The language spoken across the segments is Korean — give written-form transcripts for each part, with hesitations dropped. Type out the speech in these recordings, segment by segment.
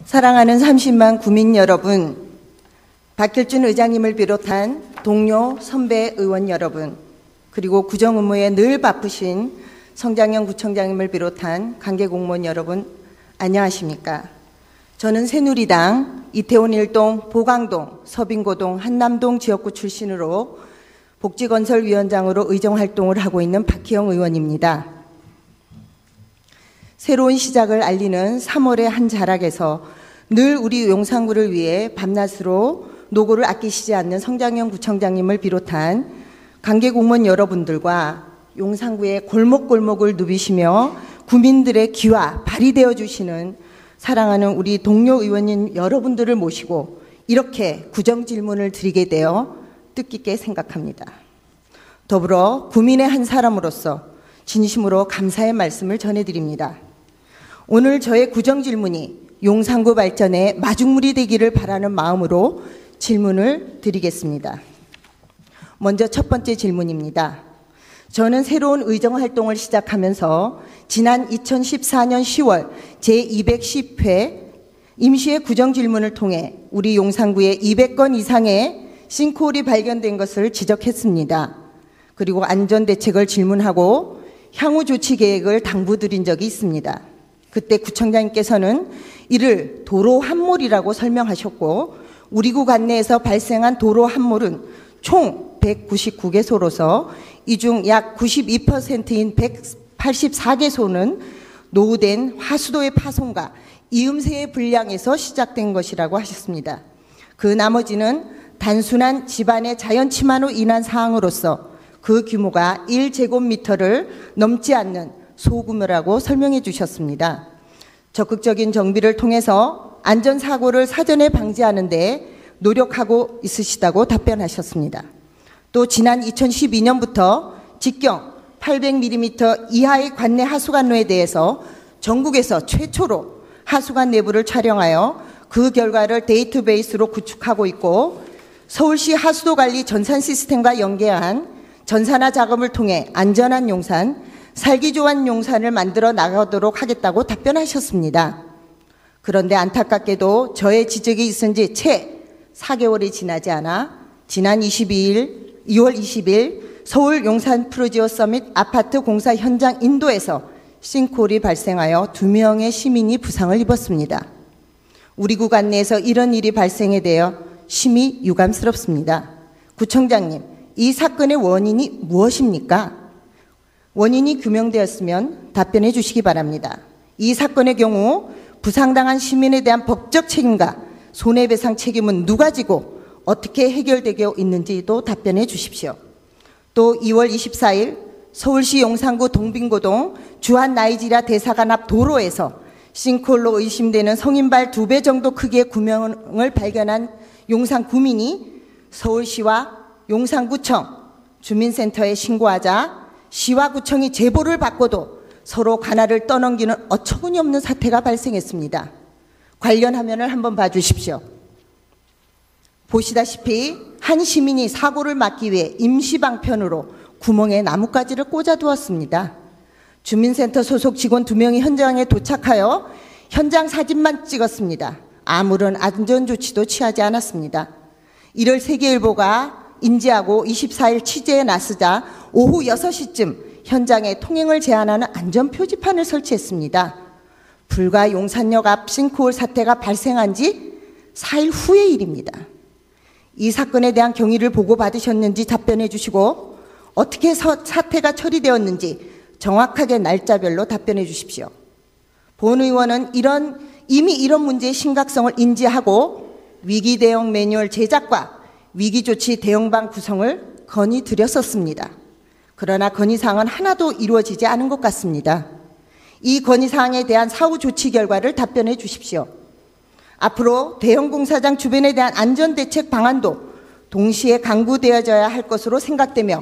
사랑하는 30만 구민 여러분, 박길준 의장님을 비롯한 동료 선배 의원 여러분, 그리고 구정 업무에 늘 바쁘신 성장현 구청장님을 비롯한 관계 공무원 여러분, 안녕하십니까? 저는 새누리당 이태원 1동, 보강동, 서빙고동, 한남동 지역구 출신으로 복지건설위원장으로 의정활동을 하고 있는 박희영 의원입니다. 새로운 시작을 알리는 3월의 한 자락에서 늘 우리 용산구를 위해 밤낮으로 노고를 아끼시지 않는 성장현 구청장님을 비롯한 관계 공무원 여러분들과 용산구의 골목골목을 누비시며 구민들의 귀와 발이 되어주시는 사랑하는 우리 동료 의원님 여러분들을 모시고 이렇게 구정 질문을 드리게 되어 뜻깊게 생각합니다. 더불어 구민의 한 사람으로서 진심으로 감사의 말씀을 전해드립니다. 오늘 저의 구정 질문이 용산구 발전에 마중물이 되기를 바라는 마음으로 질문을 드리겠습니다. 먼저 첫 번째 질문입니다. 저는 새로운 의정활동을 시작하면서 지난 2014년 10월 제210회 임시의 구정질문을 통해 우리 용산구에 200건 이상의 싱크홀이 발견된 것을 지적했습니다. 그리고 안전대책을 질문하고 향후 조치 계획을 당부드린 적이 있습니다. 그때 구청장님께서는 이를 도로 함몰이라고 설명하셨고 우리 구 관내에서 발생한 도로 함몰은 총 199개소로서 이 중 약 92%인 184개소는 노후된 하수도의 파손과 이음새의 불량에서 시작된 것이라고 하셨습니다. 그 나머지는 단순한 집안의 자연침하로 인한 사항으로서 그 규모가 1제곱미터를 넘지 않는 소규모라고 설명해 주셨습니다. 적극적인 정비를 통해서 안전사고를 사전에 방지하는 데 노력하고 있으시다고 답변하셨습니다. 또 지난 2012년부터 직경 800mm 이하의 관내 하수관로에 대해서 전국에서 최초로 하수관 내부를 촬영하여 그 결과를 데이터베이스로 구축하고 있고 서울시 하수도관리 전산 시스템과 연계한 전산화 작업을 통해 안전한 용산, 살기 좋은 용산을 만들어 나가도록 하겠다고 답변하셨습니다. 그런데 안타깝게도 저의 지적이 있은 지 채 4개월이 지나지 않아 지난 2월 20일 서울 용산 프로지오 서밋 아파트 공사 현장 인도에서 싱크홀이 발생하여 2명의 시민이 부상을 입었습니다. 우리 구 관내에서 이런 일이 발생에 대해 심히 유감스럽습니다. 구청장님, 이 사건의 원인이 무엇입니까? 원인이 규명되었으면 답변해 주시기 바랍니다. 이 사건의 경우 부상당한 시민에 대한 법적 책임과 손해배상 책임은 누가 지고 어떻게 해결되고 있는지도 답변해 주십시오. 또 2월 24일 서울시 용산구 동빙고동 주한 나이지리아 대사관 앞 도로에서 싱크홀로 의심되는 성인발 2배 정도 크기의 구멍을 발견한 용산 구민이 서울시와 용산구청 주민센터에 신고하자 시와 구청이 제보를 받고도 서로 관할을 떠넘기는 어처구니없는 사태가 발생했습니다. 관련 화면을 한번 봐주십시오. 보시다시피 한 시민이 사고를 막기 위해 임시방편으로 구멍에 나뭇가지를 꽂아두었습니다. 주민센터 소속 직원 2명이 현장에 도착하여 현장 사진만 찍었습니다. 아무런 안전조치도 취하지 않았습니다. 이를 세계일보가 인지하고 24일 취재에 나서자 오후 6시쯤 현장에 통행을 제한하는 안전표지판을 설치했습니다. 불과 용산역 앞 싱크홀 사태가 발생한 지 4일 후의 일입니다. 이 사건에 대한 경위를 보고받으셨는지 답변해 주시고 어떻게 사태가 처리되었는지 정확하게 날짜별로 답변해 주십시오. 본 의원은 이미 이런 문제의 심각성을 인지하고 위기 대응 매뉴얼 제작과 위기조치 대응반 구성을 건의드렸었습니다. 그러나 건의사항은 하나도 이루어지지 않은 것 같습니다. 이 건의사항에 대한 사후 조치 결과를 답변해 주십시오. 앞으로 대형 공사장 주변에 대한 안전대책 방안도 동시에 강구되어져야 할 것으로 생각되며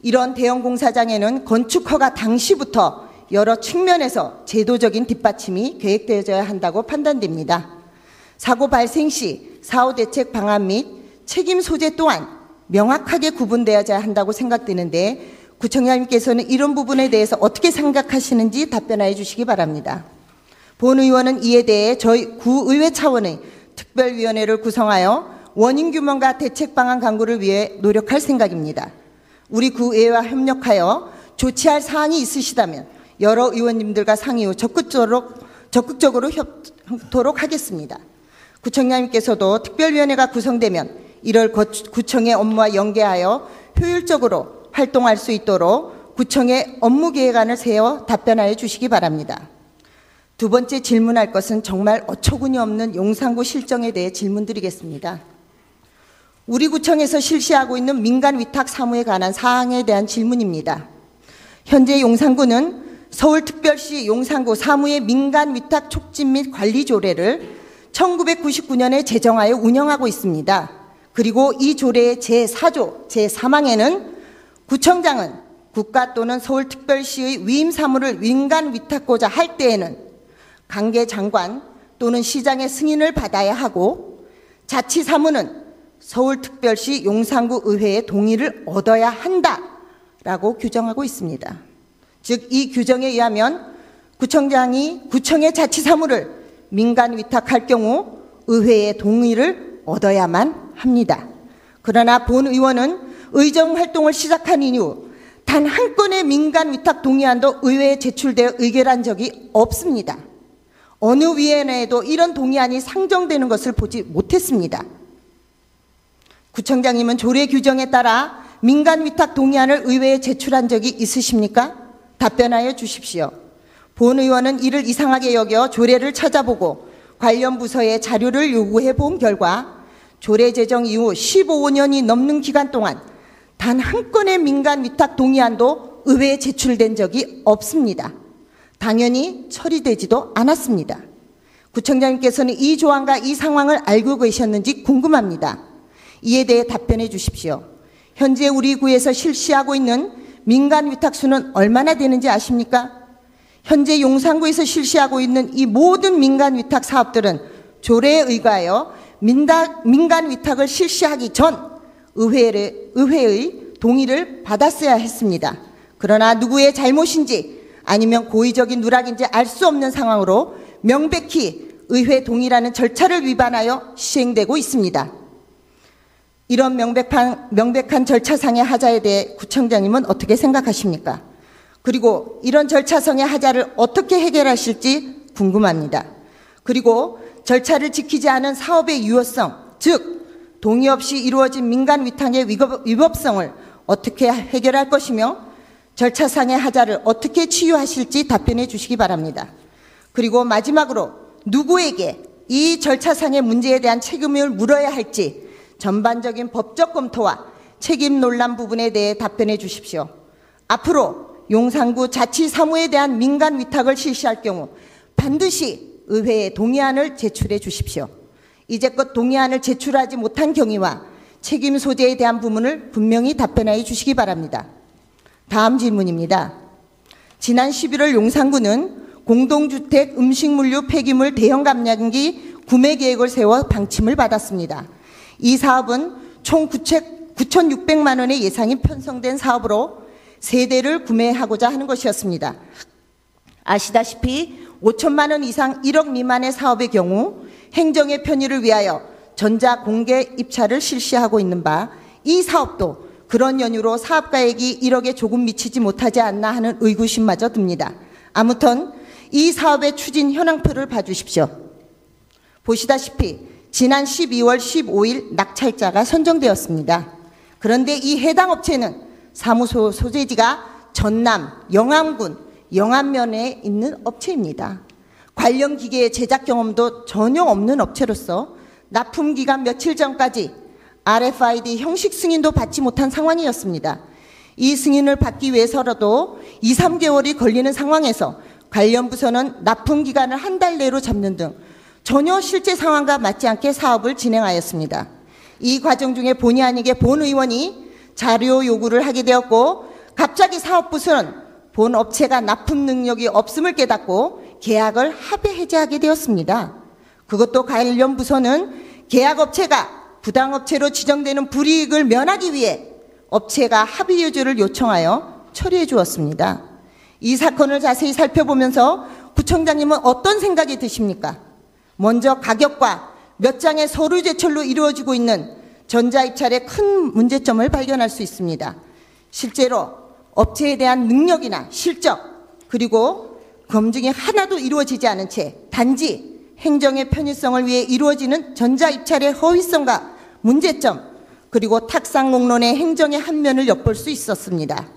이런 대형 공사장에는 건축허가 당시부터 여러 측면에서 제도적인 뒷받침이 계획되어져야 한다고 판단됩니다. 사고 발생 시 사후 대책 방안 및 책임 소재 또한 명확하게 구분되어야 한다고 생각되는데 구청장님께서는 이런 부분에 대해서 어떻게 생각하시는지 답변해 주시기 바랍니다. 본 의원은 이에 대해 저희 구의회 차원의 특별위원회를 구성하여 원인 규명과 대책 방안 강구를 위해 노력할 생각입니다. 우리 구의회와 협력하여 조치할 사항이 있으시다면 여러 의원님들과 상의 후 적극적으로 협토록 하겠습니다. 구청장님께서도 특별위원회가 구성되면 이를 구청의 업무와 연계하여 효율적으로 활동할 수 있도록 구청의 업무 계획안을 세워 답변하여 주시기 바랍니다. 두 번째 질문할 것은 정말 어처구니 없는 용산구 실정에 대해 질문드리겠습니다. 우리 구청에서 실시하고 있는 민간 위탁 사무에 관한 사항에 대한 질문입니다. 현재 용산구는 서울특별시 용산구 사무의 민간 위탁 촉진 및 관리 조례를 1999년에 제정하여 운영하고 있습니다. 그리고 이 조례의 제4조 제3항에는 구청장은 국가 또는 서울특별시의 위임 사무를 민간 위탁고자 할 때에는 관계 장관 또는 시장의 승인을 받아야 하고 자치사무는 서울특별시 용산구 의회의 동의를 얻어야 한다라고 규정하고 있습니다. 즉, 이 규정에 의하면 구청장이 구청의 자치사무를 민간 위탁할 경우 의회의 동의를 얻어야만 합니다. 그러나 본 의원은 의정활동을 시작한 이후 단 한 건의 민간 위탁 동의안도 의회에 제출되어 의결한 적이 없습니다. 어느 위원회에도 이런 동의안이 상정되는 것을 보지 못했습니다. 구청장님은 조례 규정에 따라 민간 위탁 동의안을 의회에 제출한 적이 있으십니까? 답변하여 주십시오. 본 의원은 이를 이상하게 여겨 조례를 찾아보고 관련 부서에 자료를 요구해 본 결과 조례 제정 이후 15년이 넘는 기간 동안 단 한 건의 민간 위탁 동의안도 의회에 제출된 적이 없습니다. 당연히 처리되지도 않았습니다. 구청장님께서는 이 조항과 이 상황을 알고 계셨는지 궁금합니다. 이에 대해 답변해 주십시오. 현재 우리 구에서 실시하고 있는 민간 위탁수는 얼마나 되는지 아십니까? 현재 용산구에서 실시하고 있는 이 모든 민간 위탁 사업들은 조례에 의거하여 민간 위탁을 실시하기 전 의회의 동의를 받았어야 했습니다. 그러나 누구의 잘못인지 아니면 고의적인 누락인지 알 수 없는 상황으로 명백히 의회 동의라는 절차를 위반하여 시행되고 있습니다. 이런 명백한 절차상의 하자에 대해 구청장님은 어떻게 생각하십니까? 그리고 이런 절차상의 하자를 어떻게 해결하실지 궁금합니다. 그리고 절차를 지키지 않은 사업의 유효성, 즉 동의 없이 이루어진 민간 위탁의 위법성을 어떻게 해결할 것이며 절차상의 하자를 어떻게 치유하실지 답변해 주시기 바랍니다. 그리고 마지막으로 누구에게 이 절차상의 문제에 대한 책임을 물어야 할지 전반적인 법적 검토와 책임 논란 부분에 대해 답변해 주십시오. 앞으로 용산구 자치사무에 대한 민간 위탁을 실시할 경우 반드시 의회에 동의안을 제출해 주십시오. 이제껏 동의안을 제출하지 못한 경위와 책임 소재에 대한 부분을 분명히 답변하여 주시기 바랍니다. 다음 질문입니다. 지난 11월 용산구는 공동주택 음식물류 폐기물 대형 감량기 구매 계획을 세워 방침을 받았습니다. 이 사업은 총 9,600만 원의 예산이 편성된 사업으로 세대를 구매하고자 하는 것이었습니다. 아시다시피 5천만 원 이상 1억 미만의 사업의 경우 행정의 편의를 위하여 전자공개 입찰을 실시하고 있는 바 이 사업도 그런 연유로 사업가액이 1억에 조금 미치지 못하지 않나 하는 의구심마저 듭니다. 아무튼 이 사업의 추진 현황표를 봐주십시오. 보시다시피 지난 12월 15일 낙찰자가 선정되었습니다. 그런데 이 해당 업체는 사무소 소재지가 전남, 영암군, 영암면에 있는 업체입니다. 관련 기계의 제작 경험도 전혀 없는 업체로서 납품 기간 며칠 전까지 RFID 형식 승인도 받지 못한 상황이었습니다. 이 승인을 받기 위해서라도 2, 3개월이 걸리는 상황에서 관련 부서는 납품 기간을 한 달 내로 잡는 등 전혀 실제 상황과 맞지 않게 사업을 진행하였습니다. 이 과정 중에 본의 아니게 본 의원이 자료 요구를 하게 되었고 갑자기 사업부서는 본 업체가 납품 능력이 없음을 깨닫고 계약을 합의 해지하게 되었습니다. 그것도 관련 부서는 계약업체가 부당업체로 지정되는 불이익을 면하기 위해 업체가 합의 유지를 요청하여 처리해 주었습니다. 이 사건을 자세히 살펴보면서 구청장님은 어떤 생각이 드십니까? 먼저 가격과 몇 장의 서류 제출로 이루어지고 있는 전자입찰의 큰 문제점을 발견할 수 있습니다. 실제로 업체에 대한 능력이나 실적 그리고 검증이 하나도 이루어지지 않은 채 단지 행정의 편의성을 위해 이루어지는 전자입찰의 허위성과 문제점 그리고 탁상공론의 행정의 한 면을 엿볼 수 있었습니다.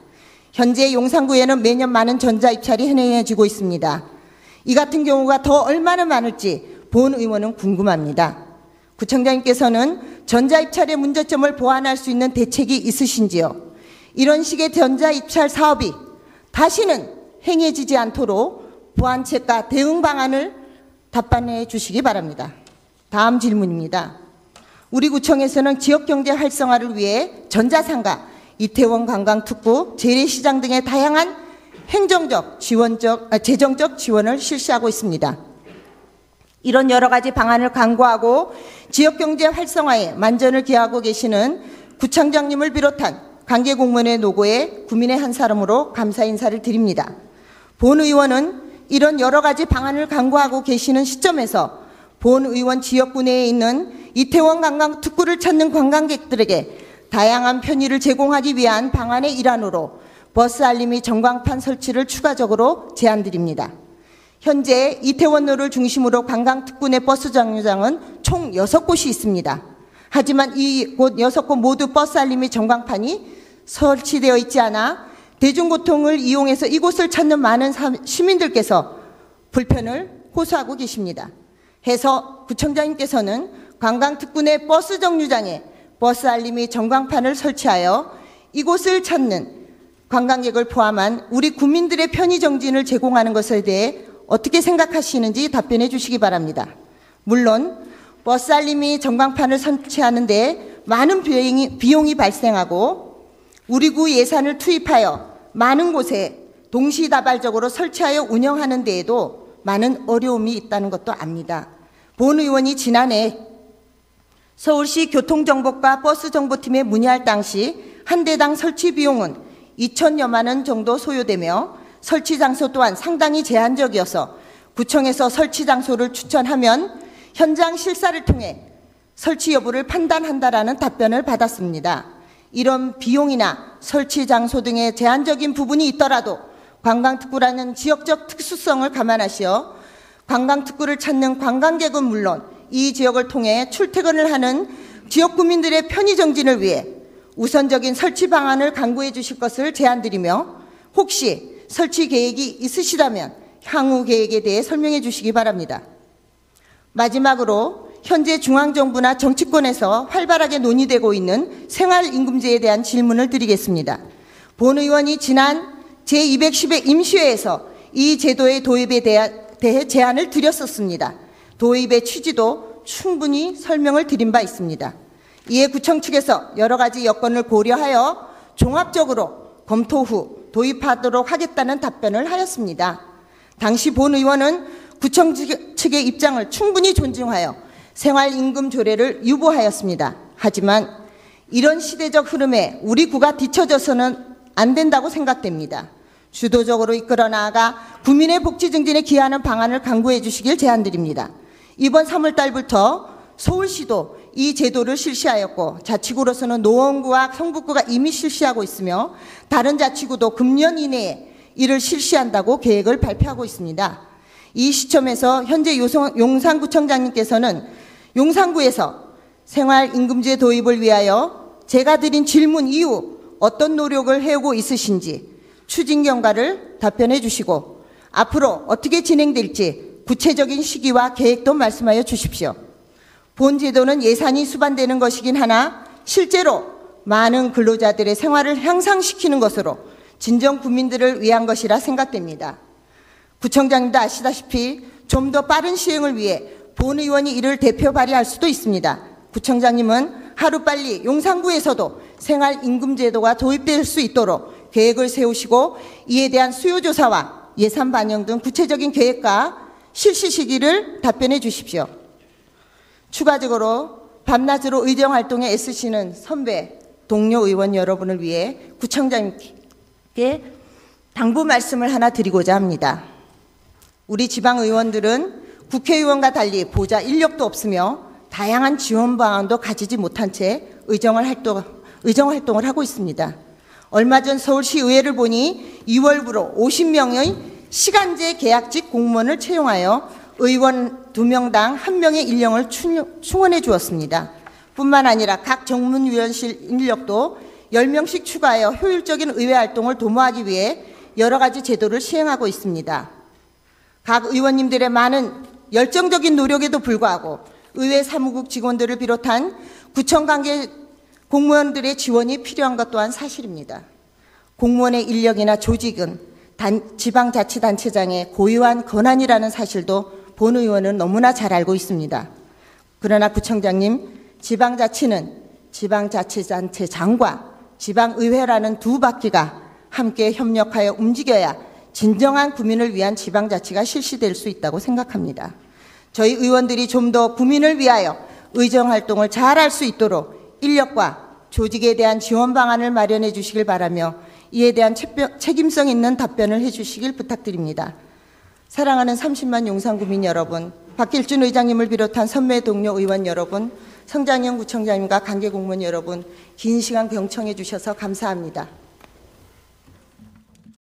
현재 용산구에는 매년 많은 전자입찰이 행해지고 있습니다. 이 같은 경우가 더 얼마나 많을지 본 의원은 궁금합니다. 구청장님께서는 전자입찰의 문제점을 보완할 수 있는 대책이 있으신지요? 이런 식의 전자입찰 사업이 다시는 행해지지 않도록 보완책과 대응 방안을 답변해 주시기 바랍니다. 다음 질문입니다. 우리 구청에서는 지역경제 활성화를 위해 전자상가, 이태원 관광특구, 재래시장 등의 다양한 행정적, 재정적 지원을 실시하고 있습니다. 이런 여러 가지 방안을 강구하고 지역경제 활성화에 만전을 기하고 계시는 구청장님을 비롯한 관계 공무원의 노고에 구민의 한 사람으로 감사 인사를 드립니다. 본 의원은 이런 여러 가지 방안을 강구하고 계시는 시점에서 본 의원 지역구 내에 있는 이태원 관광특구를 찾는 관광객들에게 다양한 편의를 제공하기 위한 방안의 일환으로 버스 알림이 전광판 설치를 추가적으로 제안드립니다. 현재 이태원로를 중심으로 관광특구 내 버스 정류장은 총 6곳이 있습니다. 하지만 이곳 6곳 모두 버스 알림이 전광판이 설치되어 있지 않아 대중교통을 이용해서 이곳을 찾는 많은 시민들께서 불편을 호소하고 계십니다. 해서 구청장님께서는 관광특구 내 버스 정류장에 버스 알림이 전광판을 설치하여 이곳을 찾는 관광객을 포함한 우리 국민들의 편의 정진을 제공하는 것에 대해 어떻게 생각하시는지 답변해 주시기 바랍니다. 물론 버스 알림이 전광판을 설치하는 데 많은 비용이 발생하고 우리 구 예산을 투입하여 많은 곳에 동시다발적으로 설치하여 운영하는 데에도 많은 어려움이 있다는 것도 압니다. 본 의원이 지난해 서울시 교통정보과 버스정보팀에 문의할 당시 한 대당 설치 비용은 2천여만 원 정도 소요되며 설치 장소 또한 상당히 제한적이어서 구청에서 설치 장소를 추천하면 현장 실사를 통해 설치 여부를 판단한다라는 답변을 받았습니다. 이런 비용이나 설치 장소 등의 제한적인 부분이 있더라도 관광특구라는 지역적 특수성을 감안하시어 관광특구를 찾는 관광객은 물론 이 지역을 통해 출퇴근을 하는 지역 구민들의 편의 정진을 위해 우선적인 설치 방안을 강구해 주실 것을 제안드리며 혹시 설치 계획이 있으시다면 향후 계획에 대해 설명해 주시기 바랍니다. 마지막으로 현재 중앙정부나 정치권에서 활발하게 논의되고 있는 생활임금제에 대한 질문을 드리겠습니다. 본 의원이 지난 제210회 임시회에서 이 제도의 도입에 대해 제안을 드렸었습니다. 도입의 취지도 충분히 설명을 드린 바 있습니다. 이에 구청 측에서 여러 가지 여건을 고려하여 종합적으로 검토 후 도입하도록 하겠다는 답변을 하였습니다. 당시 본 의원은 구청 측의 입장을 충분히 존중하여 생활임금 조례를 유보하였습니다. 하지만 이런 시대적 흐름에 우리 구가 뒤처져서는 안 된다고 생각됩니다. 주도적으로 이끌어 나아가 국민의 복지 증진에 기하는 방안을 강구해 주시길 제안드립니다. 이번 3월 달부터 서울시도 이 제도를 실시하였고 자치구로서는 노원구와 성북구가 이미 실시하고 있으며 다른 자치구도 금년 이내에 이를 실시한다고 계획을 발표하고 있습니다. 이 시점에서 현재 용산구청장님께서는 용산구에서 생활임금제 도입을 위하여 제가 드린 질문 이후 어떤 노력을 해오고 있으신지 추진 경과를 답변해 주시고 앞으로 어떻게 진행될지 구체적인 시기와 계획도 말씀하여 주십시오. 본 제도는 예산이 수반되는 것이긴 하나 실제로 많은 근로자들의 생활을 향상시키는 것으로 진정 국민들을 위한 것이라 생각됩니다. 구청장님도 아시다시피 좀 더 빠른 시행을 위해 본 의원이 이를 대표 발의할 수도 있습니다. 구청장님은 하루빨리 용산구에서도 생활임금제도가 도입될 수 있도록 계획을 세우시고 이에 대한 수요조사와 예산 반영 등 구체적인 계획과 실시 시기를 답변해 주십시오. 추가적으로 밤낮으로 의정활동에 애쓰시는 선배, 동료 의원 여러분을 위해 구청장님께 당부 말씀을 하나 드리고자 합니다. 우리 지방의원들은 국회의원과 달리 보좌 인력도 없으며 다양한 지원 방안도 가지지 못한 채 의정 활동을 하고 있습니다. 얼마 전 서울시 의회를 보니 2월부로 50명의 시간제 계약직 공무원을 채용하여 의원 2명당 1명의 인력을 충원해 주었습니다. 뿐만 아니라 각 정문위원실 인력도 10명씩 추가하여 효율적인 의회 활동을 도모하기 위해 여러 가지 제도를 시행하고 있습니다. 각 의원님들의 많은 열정적인 노력에도 불구하고 의회 사무국 직원들을 비롯한 구청 관계 공무원들의 지원이 필요한 것 또한 사실입니다. 공무원의 인력이나 조직은 지방자치단체장의 고유한 권한이라는 사실도 본 의원은 너무나 잘 알고 있습니다. 그러나 구청장님, 지방자치는 지방자치단체장과 지방의회라는 두 바퀴가 함께 협력하여 움직여야 진정한 구민을 위한 지방자치가 실시될 수 있다고 생각합니다. 저희 의원들이 좀 더 구민을 위하여 의정활동을 잘할 수 있도록 인력과 조직에 대한 지원 방안을 마련해 주시길 바라며 이에 대한 책임성 있는 답변을 해 주시길 부탁드립니다. 사랑하는 30만 용산구민 여러분, 박길준 의장님을 비롯한 선배 동료 의원 여러분, 성장영 구청장님과 관계공무원 여러분, 긴 시간 경청해 주셔서 감사합니다.